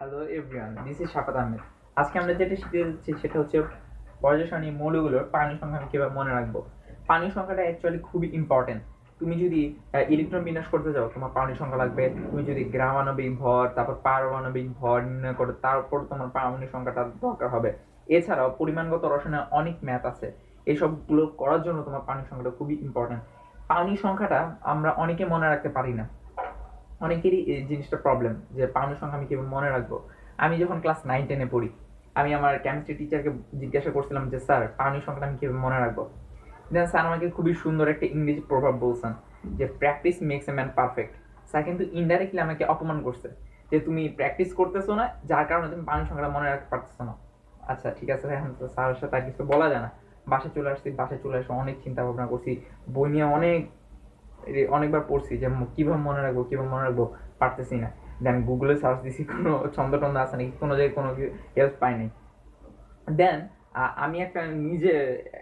Hello everyone, this is শাফাত আহমেদ। আজকে আমরা যেটা শিখতে যাচ্ছি সেটা হচ্ছে পর্যায় সারণী মৌলগুলোর পানির সংখ্যা আমি কীভাবে মনে রাখবো। পানির সংখ্যাটা অ্যাকচুয়ালি খুবই ইম্পর্টেন্ট। তুমি যদি ইলেকট্রন বিন্যাস করতে যাও, তোমার পানির সংখ্যা লাগবে। তুমি যদি গ্রামাণবিক ভর, তারপর পারমাণবিক ভর নির্ণয় করো, তারপর তোমার পারমাণবিক সংখ্যাটা দরকার হবে। এছাড়াও পরিমাণগত রসায়নে অনেক ম্যাথ আছে। এইসবগুলো করার জন্য তোমার পানির সংখ্যাটা খুবই ইম্পর্টেন্ট। পানির সংখ্যাটা আমরা অনেকে মনে রাখতে পারি না। অনেকেরই এই জিনিসটা প্রবলেম যে পাওনার সংখ্যা আমি কীভাবে মনে রাখবো। আমি যখন ক্লাস 9-10-এ পড়ি, আমি আমার কেমিস্ট্রি টিচারকে জিজ্ঞাসা করছিলাম যে স্যার পাওনার সংখ্যাটা আমি কীভাবে মনে রাখবো। দেন স্যার আমাকে খুবই সুন্দর একটা ইংরেজি প্রভাব বলছেন যে practice makes a man perfect. Sir কিন্তু ইনডাইরেক্টলি আমাকে অপমান করছে যে তুমি প্র্যাকটিস করতেছো না, যার কারণে তুমি পাওনার সংখ্যাটা মনে রাখতে পারতেছো না। আচ্ছা ঠিক আছে, এখন তো স্যারের সাথে আর কিছু বলা যায় না। বাসায় চলে আসছি, বাসায় চলে এসে অনেক চিন্তা ভাবনা করছি, বই নিয়ে অনেকবার পড়ছি যে কিভাবে মনে রাখবো, পারতেছি না। দেন গুগলে সার্চ দিছি কোনো ছন্দ টন্দ আছে নাকি, কোনো জায়গায় কোনো হেল্প পাইনি। দেন আমি নিজে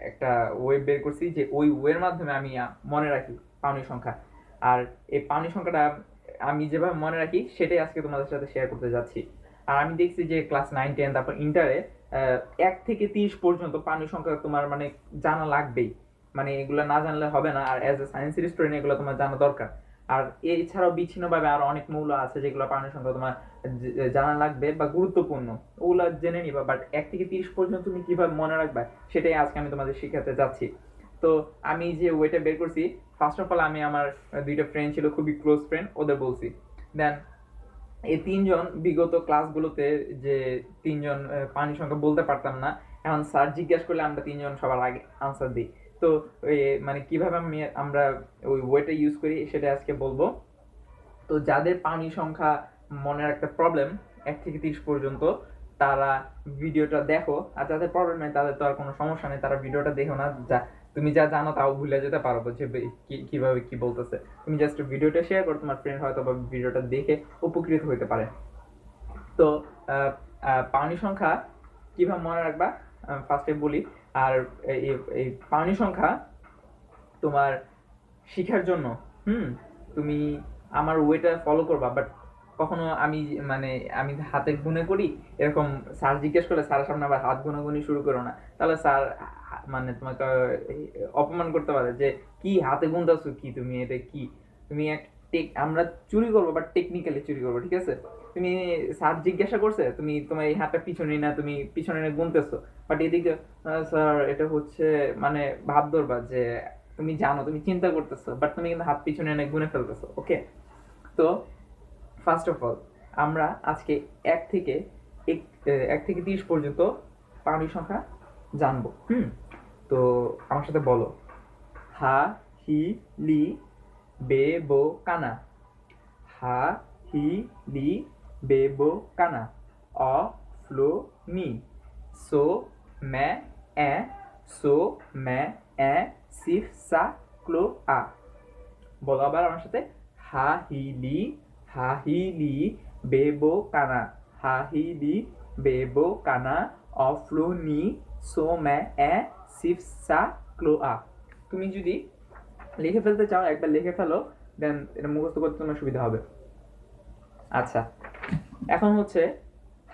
একটা ওয়েব বের করছি যে ওই ওয়ের মাধ্যমে আমি মনে রাখি পাওনির সংখ্যা। আর এই পাওনির সংখ্যাটা আমি যেভাবে মনে রাখি সেটাই আজকে তোমাদের সাথে শেয়ার করতে যাচ্ছি। আর আমি দেখছি যে ক্লাস 9-10 তারপর ইন্টারে 1 থেকে 30 পর্যন্ত পাওনির সংখ্যা তোমার মানে জানা লাগবেই। মানে এগুলো না জানলে হবে না, আর অ্যাজ এ সায়েন্সের স্টুডেন্ট এগুলো তোমার জানা দরকার। আর এছাড়াও বিচ্ছিন্নভাবে আরো অনেক মৌল আছে যেগুলো পাওনির সংখ্যা তোমার জানা লাগবে বা গুরুত্বপূর্ণ, ওগুলো জেনে নিবা। বাট 1 থেকে 30 পর্যন্ত তুমি কিভাবে মনে রাখবা সেটাই আজকে আমি তোমাদের শিখাতে যাচ্ছি। তো আমি যে ওয়েটা বের করছি, ফার্স্ট অফ অল আমি আমার 2টা ফ্রেন্ড ছিল, খুবই ক্লোজ ফ্রেন্ড, ওদের বলছি। দেন এই 3জন বিগত ক্লাসগুলোতে যে 3জন পানির সংখ্যা বলতে পারতাম না, এখন স্যার জিজ্ঞেস করলে আমরা 3জন সবার আগে আনসার দিই। তো মানে কিভাবে আমরা ওই ওয়েটা ইউজ করি সেটা আজকে বলবো। তো যাদের পানির সংখ্যা মনে রাখতে প্রবলেম 1 থেকে 30 পর্যন্ত, তারা ভিডিওটা দেখো। আর যাদের প্রবলেম নেই তাদের তো আর কোনো সমস্যা নেই, তারা ভিডিওটা দেখো না। যা তুমি যা জানো তাও ভুলে যেতে পারো যে কিভাবে কি বলতেছে। তুমি জাস্ট ভিডিওটা শেয়ার করো, তোমার ফ্রেন্ড হয়তো বা ভিডিওটা দেখে উপকৃত হতে পারে। তো পাওনি সংখ্যা কিভাবে মনে রাখবা ফার্স্টে বলি। আর এই পাওনি সংখ্যা তোমার শিখার জন্য তুমি আমার ওয়েটা ফলো করবা। বাট কখনো মানে আমি হাতে গুনে করি এরকম, স্যার জিজ্ঞেস করলে স্যারের সামনে আবার হাত গুনাগুনি শুরু করো না, তাহলে স্যার মানে তোমাকে অপমান করতে পারে যে কি হাতে গুনতেছো, কি তুমি এটা কি, তুমি এক আমরা চুরি করবো বাট টেকনিক্যালি চুরি করবো, ঠিক আছে। তুমি স্যার জিজ্ঞাসা করছে, তুমি তোমার এই হাতটা পিছনে না, তুমি পিছনে না গুনতেছো, বাট এদিকে স্যার এটা হচ্ছে মানে ভাব ধরবা যে তুমি জানো, তুমি চিন্তা করতেছো, বাট তুমি কিন্তু হাত পিছনে এনে গুনে ফেলতেছো। ওকে, তো ফার্স্ট অফ অল আমরা আজকে এক থেকে এক 1 থেকে 30 পর্যন্ত পাওনির সংখ্যা জানবো। তো আমার সাথে বলো: হা, হি, লি, বে, বো, কানা। হা, হি, লি, বে, বো, কানা। অ, ফ্লো, নি। সো, মে, এ, সো, মে, এ, সিফ, সা, ক্লো, আ। বলো আবার আমার সাথে: হা, হি, লি, হা, হি, লি, বে, বো, কানা। হা, হি, লি, বে, বো, কানা। অ, ফ্লো, নি। সো, মে, এ, সিফ, সা, ক্লো, আ। তুমি যদি লিখে ফেলতে চাও একবার লিখে ফেলো, দেন এটা মুখস্থ করতে তোমার সুবিধা হবে। আচ্ছা, এখন হচ্ছে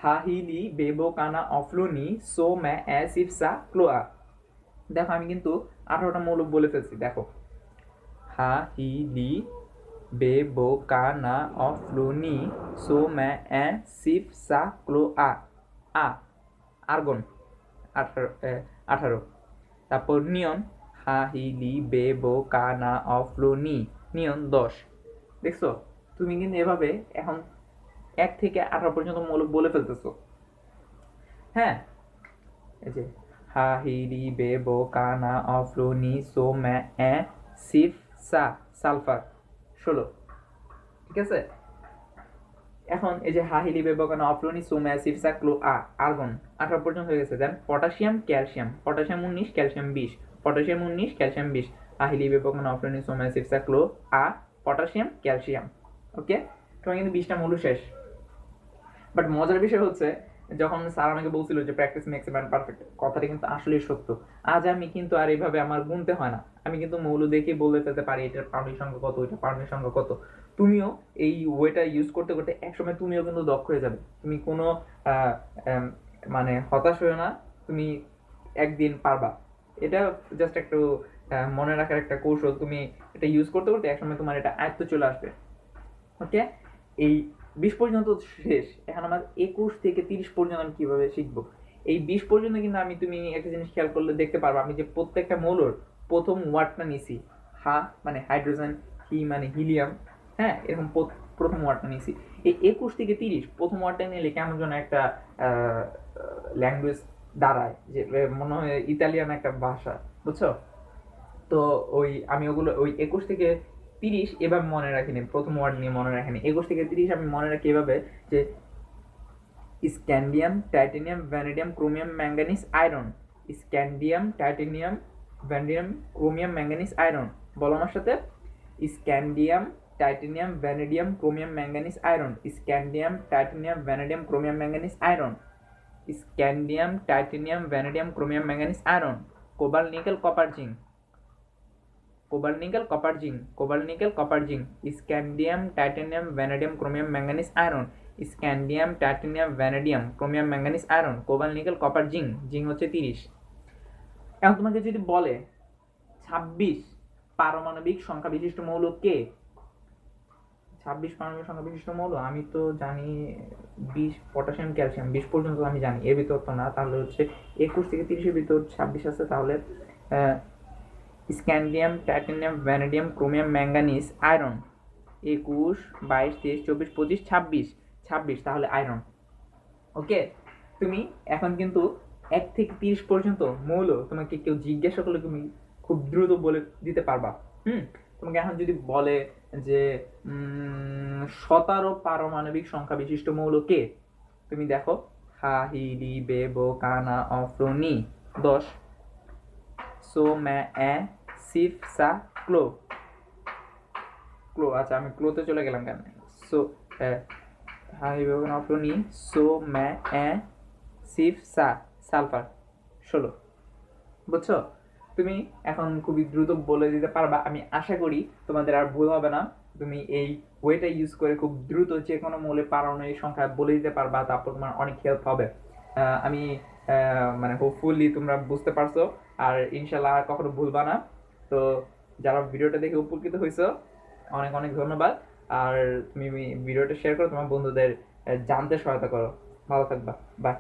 হা, হি, লি, বে, বো, কানা, অ, ফ্লো, নি। সো, মে, এ, সিফ, সা, ক্লো, আ। দেখো আমি কিন্তু 18টা মৌলিক বলে ফেলছি। দেখো: হা, হি, লি, বে, বো, কানা, অ, ফ্লো, নি। সো, মে, এ, সিফ, সা, ক্লো, আ। আ আর্গন 18। তারপর নিয়ন: হা, হি, লি, বে, বো, কানা, অ, ফ্লো, নি। নিয়ন 10। দেখছো, তুমি কিন্তু এভাবে এখন 1 থেকে 18 পর্যন্ত মৌলিক বলে ফেলতেছো। হ্যাঁ, এই যে হা, হি, লি, বে, বো, কানা, অ, ফ্লো, নি। সো, মে, এ, সিফ, সা, সালফার 16। ঠিক আছে, এখন এই যে হা, হি, লি, বে, বো, কানা, অ, ফ্লো, নি। সো, মে, সিফ, সা, ক্লো, আ, আর্গন 18 পর্যন্ত হয়ে গেছে। Then potassium, calcium. Potassium 19, calcium 20। Potassium 19, calcium 20। হা, হি, লি, বে, বো, কানা, অ, ফ্লো, নি। সো, মে, সিফ, সা, ক্লো, আ, পটাশিয়াম, ক্যালসিয়াম। ওকে, তোমার কিন্তু 20টা মৌল শেষ। বাট মজার বিষয় হচ্ছে, যখন স্যার আমাকে বলছিল যে practice makes a man perfect, কথাটা কিন্তু আসলেই সত্য। আজ আমি কিন্তু আর এইভাবে আমার গুনতে হয় না, আমি কিন্তু মৌল দেখে বলে ফেলতে পারি এটার পারমির সংখ্যা কত, এটা পারমির সংখ্যা কত। তুমিও এই ওয়েটা ইউজ করতে করতে একসময় তুমিও কিন্তু দক্ষ হয়ে যাবে। তুমি কোনো আহ, আম, মানে হতাশ হয়েও না, তুমি একদিন পারবা। এটা জাস্ট একটু মনে রাখার একটা কৌশল। তুমি এটা ইউজ করতে করতে একসময় তোমার এটা আয়ত্ত চলে আসবে। ওকে, এই 20 পর্যন্ত শেষ। এখন আমার 21 থেকে 30 পর্যন্ত আমি কিভাবে শিখবো। এই 20 পর্যন্ত কিন্তু তুমি একটা জিনিস খেয়াল করলে দেখতে পারবো, আমি যে প্রত্যেকটা মৌলর প্রথম ওয়ার্ডটা নিছি। হা মানে হাইড্রোজেন, হি মানে হিলিয়াম, হ্যাঁ, এরকম প্রথম ওয়ার্ডটা নিছি। এই 21 থেকে 30 প্রথম ওয়ার্ডটা নিলে কেমন যেন একটা ল্যাঙ্গুয়েজ দাঁড়ায়, যে মনে হয় ইতালিয়ান একটা ভাষা, বুঝছো? তো আমি ওগুলো 21 থেকে 30 এবার মনে রাখিনি, প্রথম ওয়ার্ড নিয়ে মনে রাখিনি। 21 থেকে 30 আমি মনে রাখি এভাবে যে scandium, titanium, vanadium, chromium, manganese, iron. Scandium, titanium, vanadium, chromium, manganese, iron. বলো আমার সাথে, scandium, titanium, vanadium, chromium, manganese, iron. Scandium, titanium, vanadium, chromium, manganese, iron. Scandium, titanium, vanadium, chromium, manganese, iron. Cobalt, nickel, copper, zinc. Cobalt, nickel, copper, zinc. Cobalt, nickel, copper, zinc. Scandium, titanium, vanadium, chromium, manganese, iron. Scandium, titanium, vanadium, chromium, manganese, iron. Cobalt, nickel, copper, zinc. Zinc হচ্ছে 30। এখন তোমাকে যদি বলে 26 পারমাণবিক সংখ্যা বিশিষ্ট মৌল কে? 26 পারমাণবিক সংখ্যা বিশিষ্ট মৌল আমি তো জানি 20 পটাশিয়াম, ক্যালসিয়াম, 20 পর্যন্ত আমি জানি। এর ভিতর তো না, তাহলে হচ্ছে 21 থেকে 30-এর ভিতর 26 আছে। তাহলে scandium, titanium, vanadium, chromium, manganese, iron. 21, 22, 23, 24, 25, 26। 26 তাহলে আয়রন। ওকে, তুমি এখন কিন্তু 1 থেকে 30 পর্যন্ত মৌল তোমাকে কেউ জিজ্ঞাসা করলে তুমি খুব দ্রুত বলে দিতে পারবা। তোমাকে এখন যদি বলে যে 17 পারমাণবিক সংখ্যা বিশিষ্ট মৌল কে, তুমি দেখো, হা, হি, রি, বে, বো, কানা, অফ্রনি। 10, সো, ম্যা, এ, সিফ, সা, ক্লো। ক্লো, আচ্ছা আমি ক্লোতে চলে গেলাম কেন? সো হাই বেবন অফ্রনি, সো, ম্যা, এ, সিফ, সা, সালফার। 16। বুঝছো? তুমি এখন খুবই দ্রুত বলে দিতে পারবা। আমি আশা করি তোমাদের আর ভুল হবে না। তুমি এই ওয়েটা ইউজ করে খুব দ্রুত যে কোনো মৌলের পারমাণবিক সংখ্যা বলে দিতে পারবা, তারপর তোমার অনেক হেল্প হবে। আমি মানে হোপফুলি তোমরা বুঝতে পারছো, আর ইনশাল্লাহ আর কখনো ভুলবা না। তো যারা ভিডিওটা দেখে উপকৃত হয়েছো, অনেক অনেক ধন্যবাদ। আর তুমি ভিডিওটা শেয়ার করো, তোমার বন্ধুদের জানতে সহায়তা করো। ভালো থাকবা, বাই।